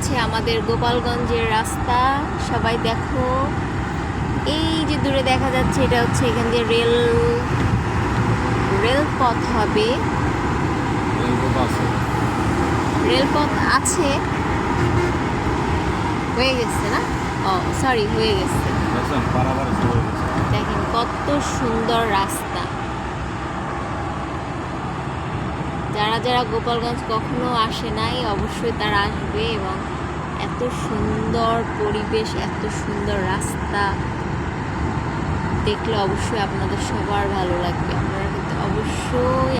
হচ্ছে আমাদের গোপালগঞ্জের রাস্তা। সবাই দেখো, এই যে দূরে দেখা যাচ্ছে এটা হচ্ছে এখান দিয়ে রেলপথ হবে। রেলপথ আছে, হয়ে গেছে না? ও সরি, হয়ে গেছে। দেখেন কত সুন্দর রাস্তা। যারা যারা গোপালগঞ্জ কখনো আসে নাই অবশ্যই তারা আসবে, এবং এত সুন্দর পরিবেশ, এত সুন্দর রাস্তা দেখলে অবশ্যই আপনাদের সবার ভালো লাগবে। আপনারা কিন্তু অবশ্যই